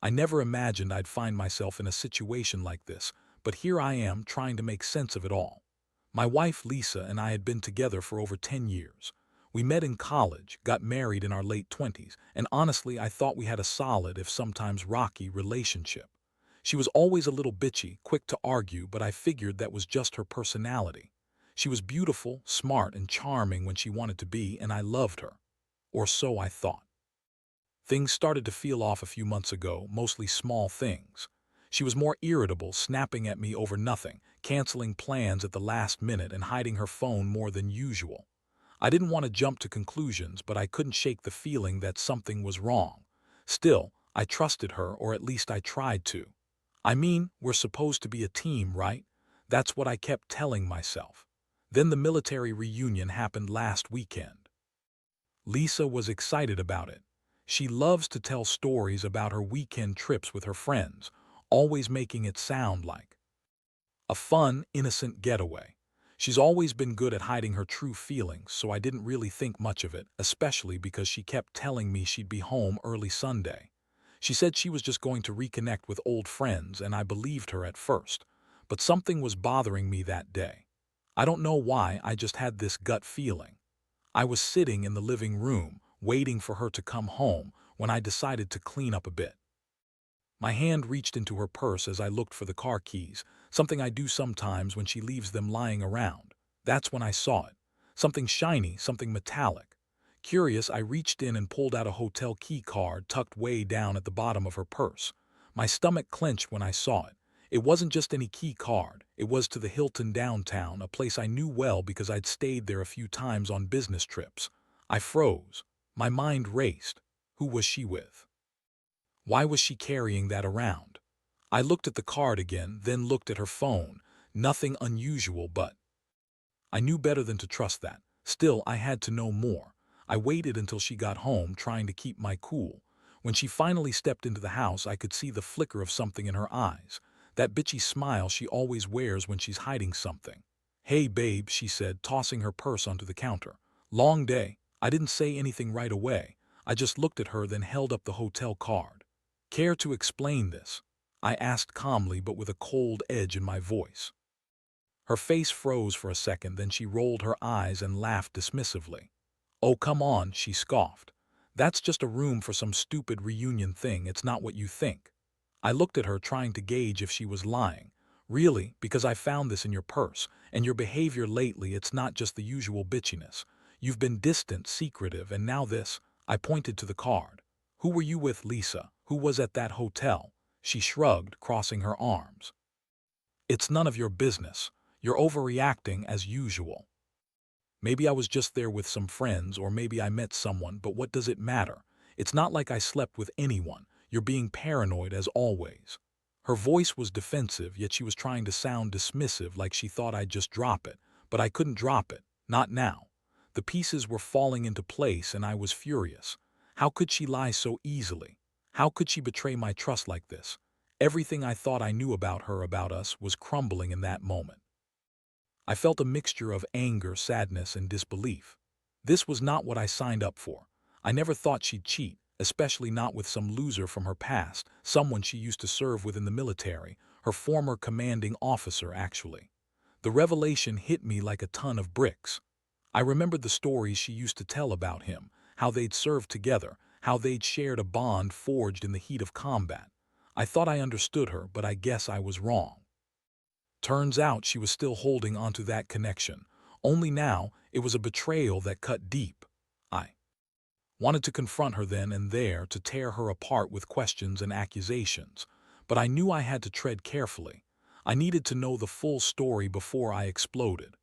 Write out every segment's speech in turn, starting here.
I never imagined I'd find myself in a situation like this, but here I am trying to make sense of it all. My wife Lisa and I had been together for over 10 years. We met in college, got married in our late 20s, and honestly I thought we had a solid, if sometimes rocky, relationship. She was always a little bitchy, quick to argue, but I figured that was just her personality. She was beautiful, smart, and charming when she wanted to be, and I loved her. Or so I thought. Things started to feel off a few months ago, mostly small things. She was more irritable, snapping at me over nothing, canceling plans at the last minute, and hiding her phone more than usual. I didn't want to jump to conclusions, but I couldn't shake the feeling that something was wrong. Still, I trusted her, or at least I tried to. I mean, we're supposed to be a team, right? That's what I kept telling myself. Then the military reunion happened last weekend. Lisa was excited about it. She loves to tell stories about her weekend trips with her friends, always making it sound like a fun, innocent getaway. She's always been good at hiding her true feelings, so I didn't really think much of it, especially because she kept telling me she'd be home early Sunday. She said she was just going to reconnect with old friends, and I believed her at first. But something was bothering me that day. I don't know why, I just had this gut feeling. I was sitting in the living room, waiting for her to come home, when I decided to clean up a bit. My hand reached into her purse as I looked for the car keys, something I do sometimes when she leaves them lying around. That's when I saw it. Something shiny, something metallic. Curious, I reached in and pulled out a hotel key card tucked way down at the bottom of her purse. My stomach clenched when I saw it. It wasn't just any key card. It was to the Hilton downtown, a place I knew well because I'd stayed there a few times on business trips. I froze. My mind raced. Who was she with? Why was she carrying that around? I looked at the card again, then looked at her phone. Nothing unusual, but I knew better than to trust that. Still, I had to know more. I waited until she got home, trying to keep my cool. When she finally stepped into the house, I could see the flicker of something in her eyes. That bitchy smile she always wears when she's hiding something. "Hey, babe," she said, tossing her purse onto the counter. "Long day." I didn't say anything right away. I just looked at her, then held up the hotel card. "Care to explain this?" I asked calmly, but with a cold edge in my voice. Her face froze for a second, then she rolled her eyes and laughed dismissively. "Oh, come on," she scoffed. "That's just a room for some stupid reunion thing. It's not what you think." I looked at her, trying to gauge if she was lying. "Really? Because I found this in your purse, and your behavior lately, it's not just the usual bitchiness. You've been distant, secretive, and now this." I pointed to the card. "Who were you with, Lisa? Who was at that hotel?" She shrugged, crossing her arms. "It's none of your business. You're overreacting as usual. Maybe I was just there with some friends, or maybe I met someone, but what does it matter? It's not like I slept with anyone. You're being paranoid as always." Her voice was defensive, yet she was trying to sound dismissive, like she thought I'd just drop it. But I couldn't drop it. Not now. The pieces were falling into place, and I was furious. How could she lie so easily? How could she betray my trust like this? Everything I thought I knew about her, about us, was crumbling in that moment. I felt a mixture of anger, sadness, and disbelief. This was not what I signed up for. I never thought she'd cheat, especially not with some loser from her past, someone she used to serve with in the military, her former commanding officer, actually. The revelation hit me like a ton of bricks. I remembered the stories she used to tell about him, how they'd served together, how they'd shared a bond forged in the heat of combat. I thought I understood her, but I guess I was wrong. Turns out she was still holding onto that connection. Only now, it was a betrayal that cut deep. I wanted to confront her then and there, to tear her apart with questions and accusations. But I knew I had to tread carefully. I needed to know the full story before I exploded.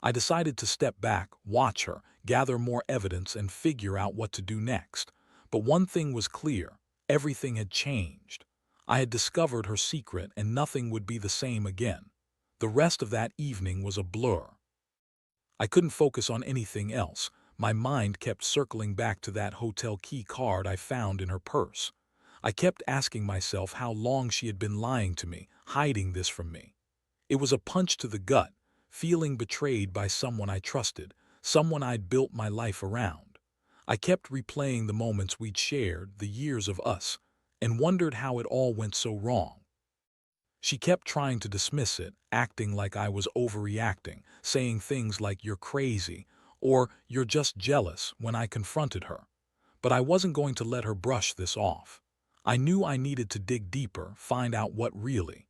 I decided to step back, watch her, gather more evidence, and figure out what to do next. But one thing was clear: everything had changed. I had discovered her secret, and nothing would be the same again. The rest of that evening was a blur. I couldn't focus on anything else. My mind kept circling back to that hotel key card I found in her purse. I kept asking myself how long she had been lying to me, hiding this from me. It was a punch to the gut, feeling betrayed by someone I trusted, someone I'd built my life around. I kept replaying the moments we'd shared, the years of us, and wondered how it all went so wrong. She kept trying to dismiss it, acting like I was overreacting, saying things like "you're crazy" or "you're just jealous" when I confronted her. But I wasn't going to let her brush this off. I knew I needed to dig deeper, find out what really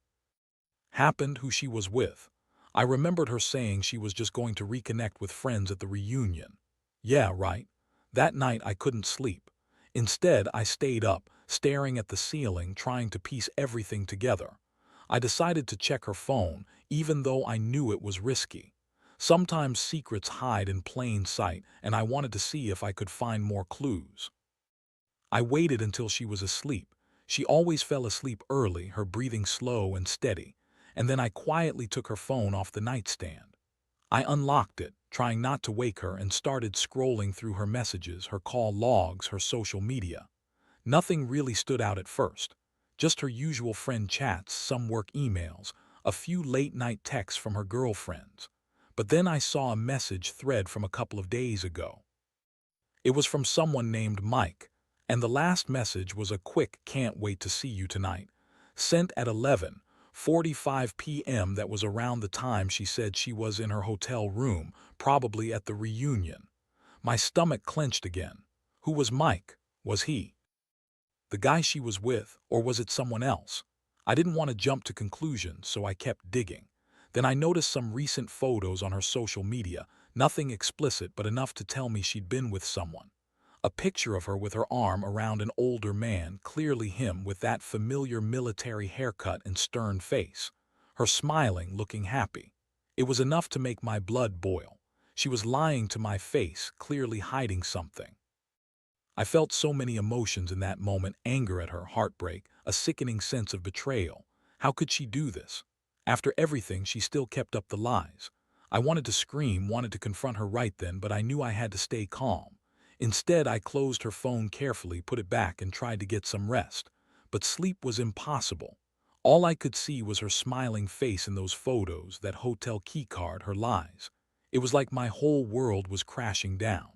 happened, who she was with. I remembered her saying she was just going to reconnect with friends at the reunion. Yeah, right. That night I couldn't sleep. Instead, I stayed up, staring at the ceiling, trying to piece everything together. I decided to check her phone, even though I knew it was risky. Sometimes secrets hide in plain sight, and I wanted to see if I could find more clues. I waited until she was asleep. She always fell asleep early, her breathing slow and steady, and then I quietly took her phone off the nightstand. I unlocked it, trying not to wake her, and started scrolling through her messages, her call logs, her social media. Nothing really stood out at first. Just her usual friend chats, some work emails, a few late-night texts from her girlfriends. But then I saw a message thread from a couple of days ago. It was from someone named Mike, and the last message was a quick "can't wait to see you tonight," sent at 11:45 p.m. That was around the time she said she was in her hotel room, probably at the reunion. My stomach clenched again. Who was Mike? Was he the guy she was with, or was it someone else? I didn't want to jump to conclusions, so I kept digging. Then I noticed some recent photos on her social media, nothing explicit but enough to tell me she'd been with someone. A picture of her with her arm around an older man, clearly him, with that familiar military haircut and stern face. Her smiling, looking happy. It was enough to make my blood boil. She was lying to my face, clearly hiding something. I felt so many emotions in that moment: anger at her, heartbreak, a sickening sense of betrayal. How could she do this? After everything, she still kept up the lies. I wanted to scream, wanted to confront her right then, but I knew I had to stay calm. Instead, I closed her phone carefully, put it back, and tried to get some rest. But sleep was impossible. All I could see was her smiling face in those photos, that hotel keycard, her lies. It was like my whole world was crashing down.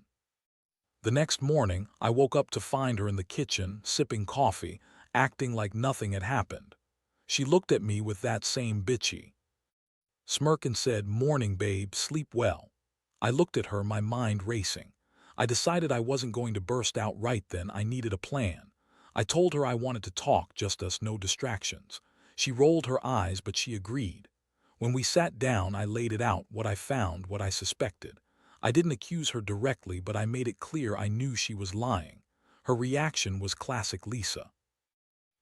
The next morning, I woke up to find her in the kitchen, sipping coffee, acting like nothing had happened. She looked at me with that same bitchy smirk and said, "Morning, babe, sleep well." I looked at her, my mind racing. I decided I wasn't going to burst out right then. I needed a plan. I told her I wanted to talk, just us, no distractions. She rolled her eyes, but she agreed. When we sat down, I laid it out, what I found, what I suspected. I didn't accuse her directly, but I made it clear I knew she was lying. Her reaction was classic Lisa.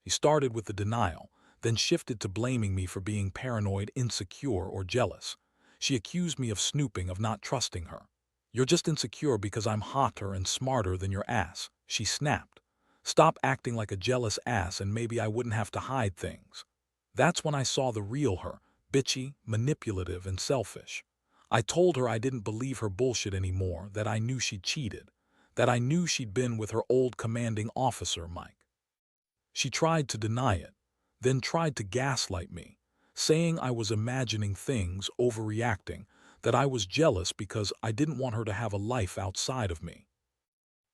He started with the denial, then shifted to blaming me for being paranoid, insecure, or jealous. She accused me of snooping, of not trusting her. "You're just insecure because I'm hotter and smarter than your ass," she snapped. "Stop acting like a jealous ass and maybe I wouldn't have to hide things." That's when I saw the real her, bitchy, manipulative, and selfish. I told her I didn't believe her bullshit anymore, that I knew she'd cheated, that I knew she'd been with her old commanding officer, Mike. She tried to deny it, then tried to gaslight me, saying I was imagining things, overreacting, that I was jealous because I didn't want her to have a life outside of me.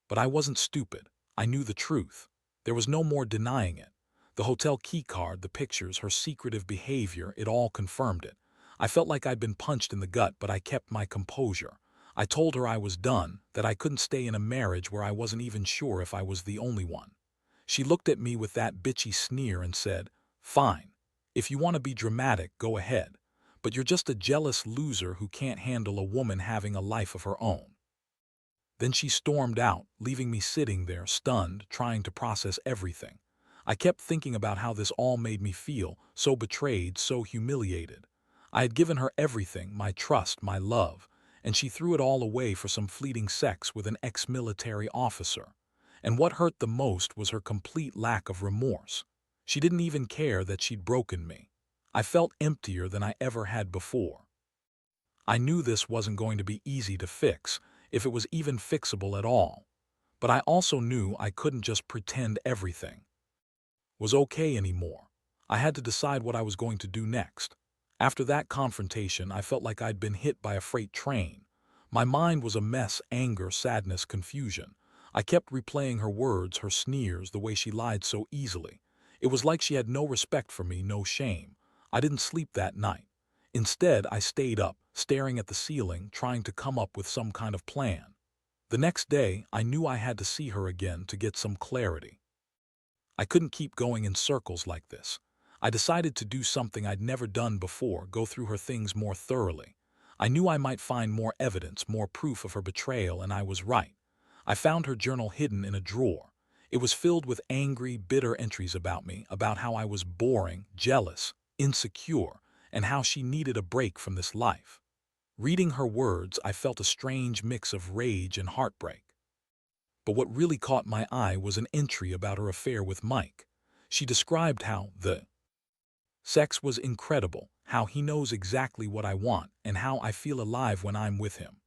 But I wasn't stupid. I knew the truth. There was no more denying it. The hotel keycard, the pictures, her secretive behavior, it all confirmed it. I felt like I'd been punched in the gut, but I kept my composure. I told her I was done, that I couldn't stay in a marriage where I wasn't even sure if I was the only one. She looked at me with that bitchy sneer and said, "Fine. If you want to be dramatic, go ahead. But you're just a jealous loser who can't handle a woman having a life of her own." Then she stormed out, leaving me sitting there, stunned, trying to process everything. I kept thinking about how this all made me feel, so betrayed, so humiliated. I had given her everything, my trust, my love, and she threw it all away for some fleeting sex with an ex-military officer. And what hurt the most was her complete lack of remorse. She didn't even care that she'd broken me. I felt emptier than I ever had before. I knew this wasn't going to be easy to fix, if it was even fixable at all. But I also knew I couldn't just pretend everything was okay anymore. I had to decide what I was going to do next. After that confrontation, I felt like I'd been hit by a freight train. My mind was a mess: anger, sadness, confusion. I kept replaying her words, her sneers, the way she lied so easily. It was like she had no respect for me, no shame. I didn't sleep that night. Instead, I stayed up, staring at the ceiling, trying to come up with some kind of plan. The next day, I knew I had to see her again to get some clarity. I couldn't keep going in circles like this. I decided to do something I'd never done before, go through her things more thoroughly. I knew I might find more evidence, more proof of her betrayal, and I was right. I found her journal hidden in a drawer. It was filled with angry, bitter entries about me, about how I was boring, jealous, insecure, and how she needed a break from this life. Reading her words, I felt a strange mix of rage and heartbreak. But what really caught my eye was an entry about her affair with Mike. She described how the sex was incredible, how he knows exactly what I want, and how I feel alive when I'm with him.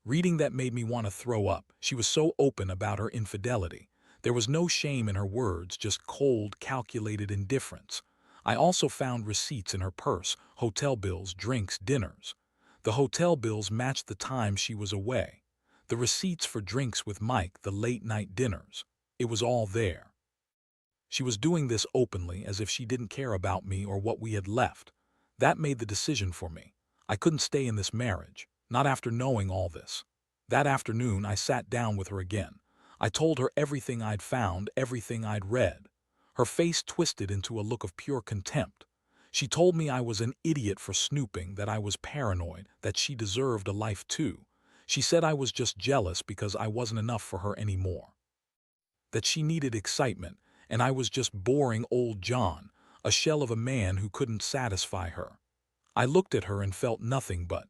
Reading that made me want to throw up. She was so open about her infidelity. There was no shame in her words, just cold, calculated indifference. I also found receipts in her purse, hotel bills, drinks, dinners. The hotel bills matched the time she was away. The receipts for drinks with Mike, the late-night dinners. It was all there. She was doing this openly, as if she didn't care about me or what we had left. That made the decision for me. I couldn't stay in this marriage, not after knowing all this. That afternoon, I sat down with her again. I told her everything I'd found, everything I'd read. Her face twisted into a look of pure contempt. She told me I was an idiot for snooping, that I was paranoid, that she deserved a life too. She said I was just jealous because I wasn't enough for her anymore. That she needed excitement, and I was just boring old John, a shell of a man who couldn't satisfy her. I looked at her and felt nothing but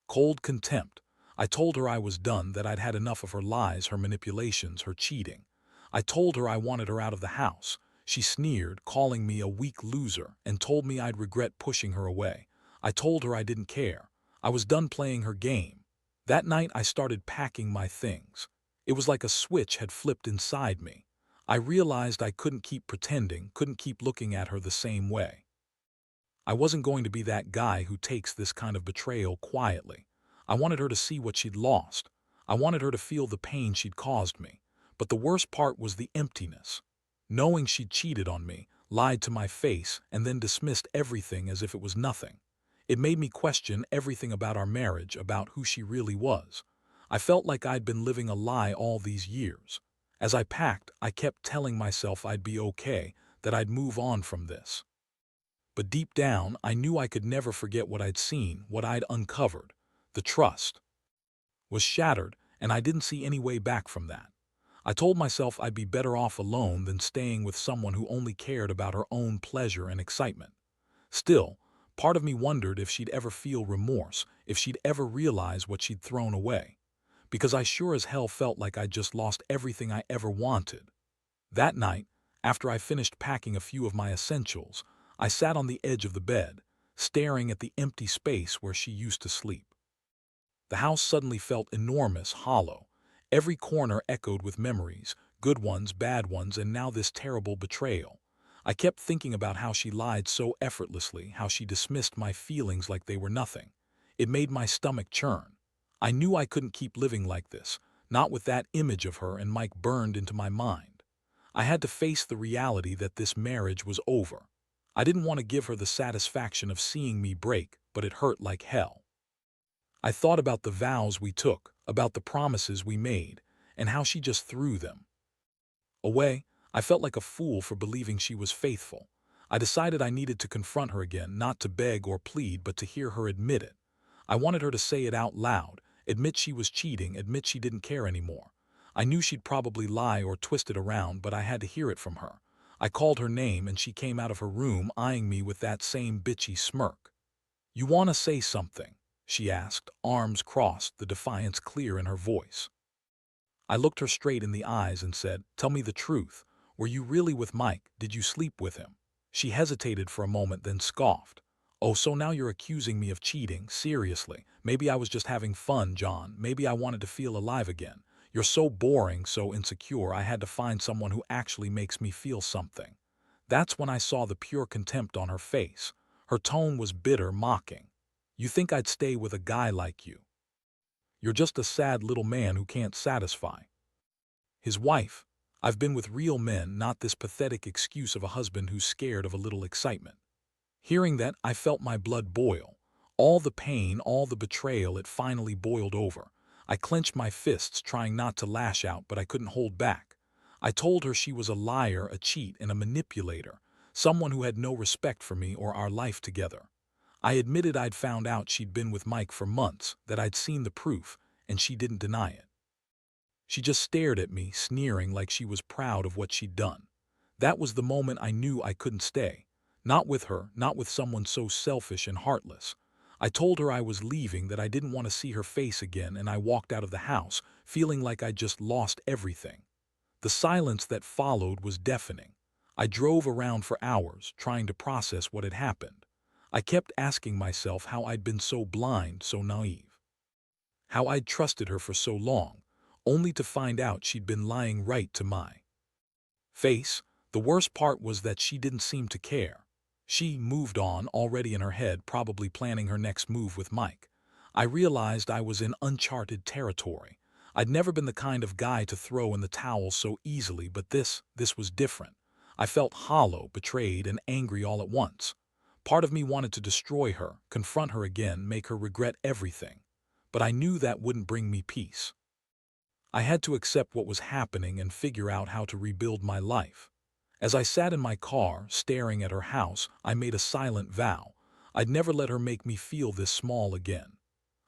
cold contempt. I told her I was done, that I'd had enough of her lies, her manipulations, her cheating. I told her I wanted her out of the house. She sneered, calling me a weak loser, and told me I'd regret pushing her away. I told her I didn't care. I was done playing her game. That night I started packing my things. It was like a switch had flipped inside me. I realized I couldn't keep pretending, couldn't keep looking at her the same way. I wasn't going to be that guy who takes this kind of betrayal quietly. I wanted her to see what she'd lost. I wanted her to feel the pain she'd caused me. But the worst part was the emptiness. Knowing she'd cheated on me, lied to my face, and then dismissed everything as if it was nothing. It made me question everything about our marriage, about who she really was. I felt like I'd been living a lie all these years. As I packed, I kept telling myself I'd be okay, that I'd move on from this. But deep down, I knew I could never forget what I'd seen, what I'd uncovered. The trust was shattered, and I didn't see any way back from that. I told myself I'd be better off alone than staying with someone who only cared about her own pleasure and excitement. Still, part of me wondered if she'd ever feel remorse, if she'd ever realize what she'd thrown away. Because I sure as hell felt like I'd just lost everything I ever wanted. That night, after I finished packing a few of my essentials, I sat on the edge of the bed, staring at the empty space where she used to sleep. The house suddenly felt enormous, hollow. Every corner echoed with memories, good ones, bad ones, and now this terrible betrayal. I kept thinking about how she lied so effortlessly, how she dismissed my feelings like they were nothing. It made my stomach churn. I knew I couldn't keep living like this, not with that image of her and Mike burned into my mind. I had to face the reality that this marriage was over. I didn't want to give her the satisfaction of seeing me break, but it hurt like hell. I thought about the vows we took, about the promises we made, and how she just threw them away. I felt like a fool for believing she was faithful. I decided I needed to confront her again, not to beg or plead, but to hear her admit it. I wanted her to say it out loud, admit she was cheating, admit she didn't care anymore. I knew she'd probably lie or twist it around, but I had to hear it from her. I called her name and she came out of her room eyeing me with that same bitchy smirk. "You want to say something?" she asked, arms crossed, the defiance clear in her voice. I looked her straight in the eyes and said, "Tell me the truth. Were you really with Mike? Did you sleep with him?" She hesitated for a moment, then scoffed. "Oh, so now you're accusing me of cheating? Seriously. Maybe I was just having fun, John. Maybe I wanted to feel alive again. You're so boring, so insecure, I had to find someone who actually makes me feel something." That's when I saw the pure contempt on her face. Her tone was bitter, mocking. "You think I'd stay with a guy like you? You're just a sad little man who can't satisfy." His wife. I've been with real men, not this pathetic excuse of a husband who's scared of a little excitement. Hearing that, I felt my blood boil. All the pain, all the betrayal, it finally boiled over. I clenched my fists, trying not to lash out, but I couldn't hold back. I told her she was a liar, a cheat, and a manipulator, someone who had no respect for me or our life together. I admitted I'd found out she'd been with Mike for months, that I'd seen the proof, and she didn't deny it. She just stared at me, sneering like she was proud of what she'd done. That was the moment I knew I couldn't stay. Not with her, not with someone so selfish and heartless. I told her I was leaving, that I didn't want to see her face again, and I walked out of the house, feeling like I'd just lost everything. The silence that followed was deafening. I drove around for hours, trying to process what had happened. I kept asking myself how I'd been so blind, so naive. How I'd trusted her for so long, only to find out she'd been lying right to my face. The worst part was that she didn't seem to care. She moved on, already in her head, probably planning her next move with Mike. I realized I was in uncharted territory. I'd never been the kind of guy to throw in the towel so easily, but this was different. I felt hollow, betrayed, and angry all at once. Part of me wanted to destroy her, confront her again, make her regret everything. But I knew that wouldn't bring me peace. I had to accept what was happening and figure out how to rebuild my life. As I sat in my car, staring at her house, I made a silent vow. I'd never let her make me feel this small again.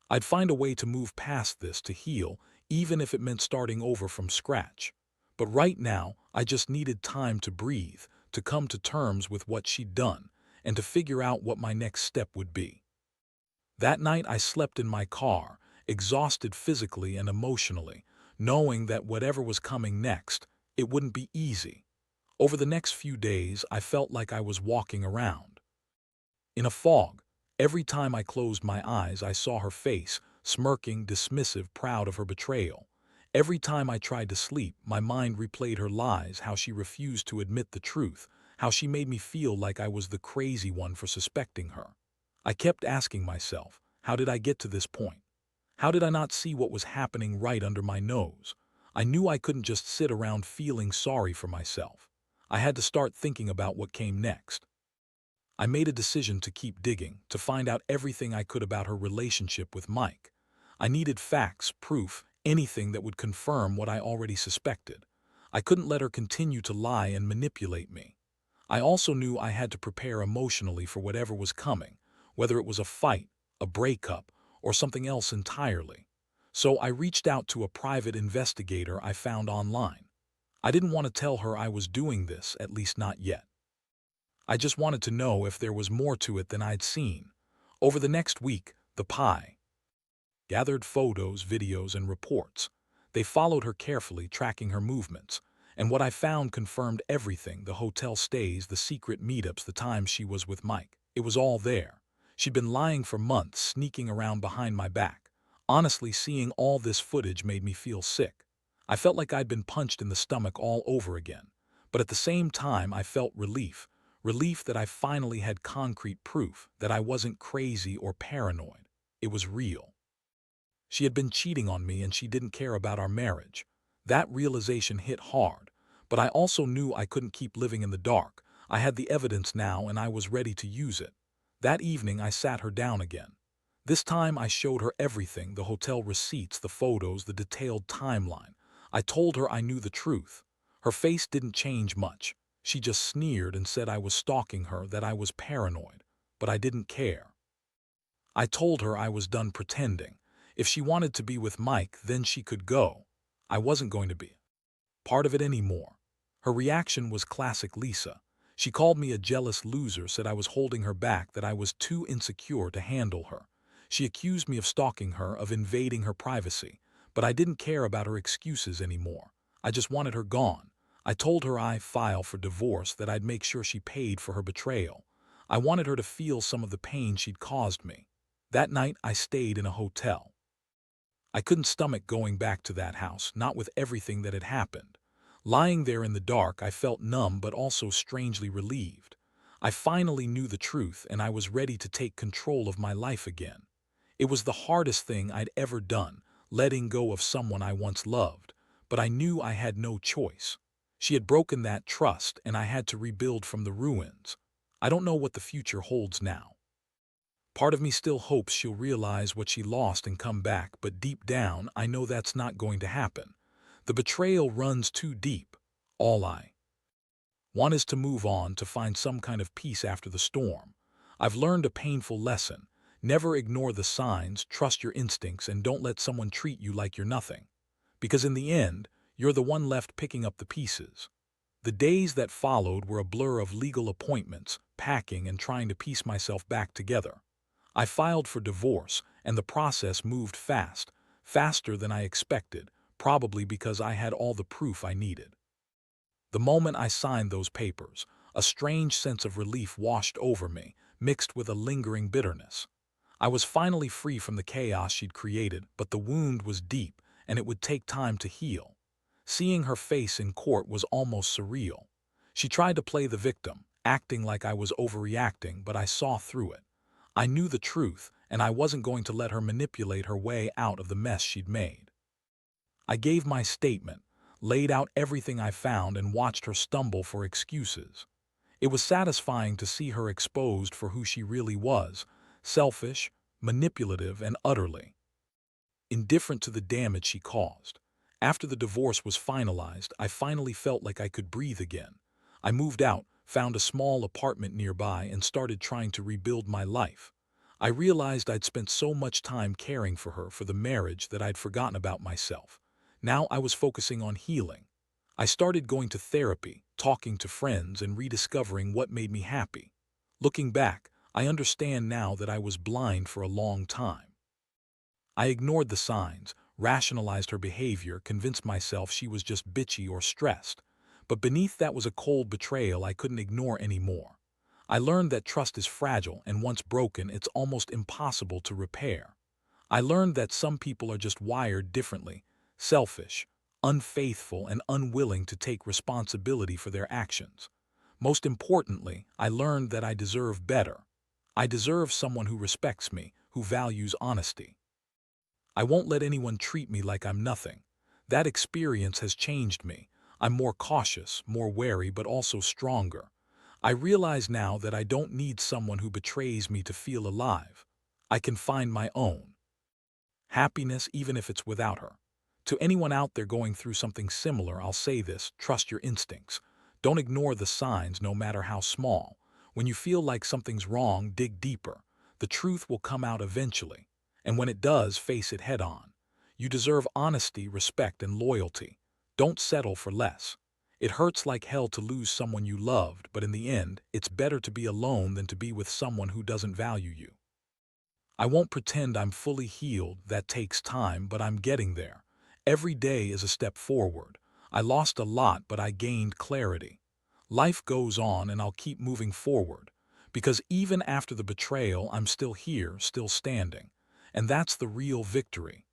I'd find a way to move past this, to heal, even if it meant starting over from scratch. But right now, I just needed time to breathe, to come to terms with what she'd done, and to figure out what my next step would be. That night I slept in my car, exhausted physically and emotionally, knowing that whatever was coming next, it wouldn't be easy. Over the next few days, I felt like I was walking around in a fog. Every time I closed my eyes, I saw her face, smirking, dismissive, proud of her betrayal. Every time I tried to sleep, my mind replayed her lies, how she refused to admit the truth, how she made me feel like I was the crazy one for suspecting her. I kept asking myself, how did I get to this point? How did I not see what was happening right under my nose? I knew I couldn't just sit around feeling sorry for myself. I had to start thinking about what came next. I made a decision to keep digging, to find out everything I could about her relationship with Mike. I needed facts, proof, anything that would confirm what I already suspected. I couldn't let her continue to lie and manipulate me. I also knew I had to prepare emotionally for whatever was coming, whether it was a fight, a breakup, or something else entirely. So I reached out to a private investigator I found online. I didn't want to tell her I was doing this, at least not yet. I just wanted to know if there was more to it than I'd seen. Over the next week, the PI gathered photos, videos, and reports. They followed her carefully, tracking her movements. And what I found confirmed everything: the hotel stays, the secret meetups, the times she was with Mike. It was all there. She'd been lying for months, sneaking around behind my back. Honestly, seeing all this footage made me feel sick. I felt like I'd been punched in the stomach all over again. But at the same time, I felt relief. Relief that I finally had concrete proof, that I wasn't crazy or paranoid. It was real. She had been cheating on me, and she didn't care about our marriage. That realization hit hard. But I also knew I couldn't keep living in the dark. I had the evidence now, and I was ready to use it. That evening, I sat her down again. This time I showed her everything: the hotel receipts, the photos, the detailed timeline. I told her I knew the truth. Her face didn't change much. She just sneered and said I was stalking her, that I was paranoid. But I didn't care. I told her I was done pretending. If she wanted to be with Mike, then she could go. I wasn't going to be part of it anymore. Her reaction was classic Lisa. She called me a jealous loser, said I was holding her back, that I was too insecure to handle her. She accused me of stalking her, of invading her privacy. But I didn't care about her excuses anymore. I just wanted her gone. I told her I'd file for divorce, that I'd make sure she paid for her betrayal. I wanted her to feel some of the pain she'd caused me. That night, I stayed in a hotel. I couldn't stomach going back to that house, not with everything that had happened. Lying there in the dark, I felt numb but also strangely relieved. I finally knew the truth, and I was ready to take control of my life again. It was the hardest thing I'd ever done, letting go of someone I once loved. but I knew I had no choice. She had broken that trust, and I had to rebuild from the ruins. I don't know what the future holds now. Part of me still hopes she'll realize what she lost and come back, but deep down, I know that's not going to happen. The betrayal runs too deep. All I want is to move on, to find some kind of peace after the storm. I've learned a painful lesson. Never ignore the signs, trust your instincts, and don't let someone treat you like you're nothing. Because in the end, you're the one left picking up the pieces. The days that followed were a blur of legal appointments, packing, and trying to piece myself back together. I filed for divorce, and the process moved fast, faster than I expected, probably because I had all the proof I needed. The moment I signed those papers, a strange sense of relief washed over me, mixed with a lingering bitterness. I was finally free from the chaos she'd created, but the wound was deep, and it would take time to heal. Seeing her face in court was almost surreal. She tried to play the victim, acting like I was overreacting, but I saw through it. I knew the truth, and I wasn't going to let her manipulate her way out of the mess she'd made. I gave my statement, laid out everything I found, and watched her stumble for excuses. It was satisfying to see her exposed for who she really was: selfish, manipulative, and utterly indifferent to the damage she caused. After the divorce was finalized, I finally felt like I could breathe again. I moved out, found a small apartment nearby, and started trying to rebuild my life. I realized I'd spent so much time caring for her, for the marriage, that I'd forgotten about myself. Now I was focusing on healing. I started going to therapy, talking to friends, and rediscovering what made me happy. Looking back, I understand now that I was blind for a long time. I ignored the signs, rationalized her behavior, convinced myself she was just bitchy or stressed. But beneath that was a cold betrayal I couldn't ignore anymore. I learned that trust is fragile, and once broken, it's almost impossible to repair. I learned that some people are just wired differently: selfish, unfaithful, and unwilling to take responsibility for their actions. Most importantly, I learned that I deserve better. I deserve someone who respects me, who values honesty. I won't let anyone treat me like I'm nothing. That experience has changed me. I'm more cautious, more wary, but also stronger. I realize now that I don't need someone who betrays me to feel alive. I can find my own happiness even if it's without her. To anyone out there going through something similar, I'll say this: trust your instincts. Don't ignore the signs, no matter how small. When you feel like something's wrong, dig deeper. The truth will come out eventually. And when it does, face it head on. You deserve honesty, respect, and loyalty. Don't settle for less. It hurts like hell to lose someone you loved, but in the end, it's better to be alone than to be with someone who doesn't value you. I won't pretend I'm fully healed. That takes time, but I'm getting there. Every day is a step forward. I lost a lot, but I gained clarity. Life goes on, and I'll keep moving forward. Because even after the betrayal, I'm still here, still standing. And that's the real victory.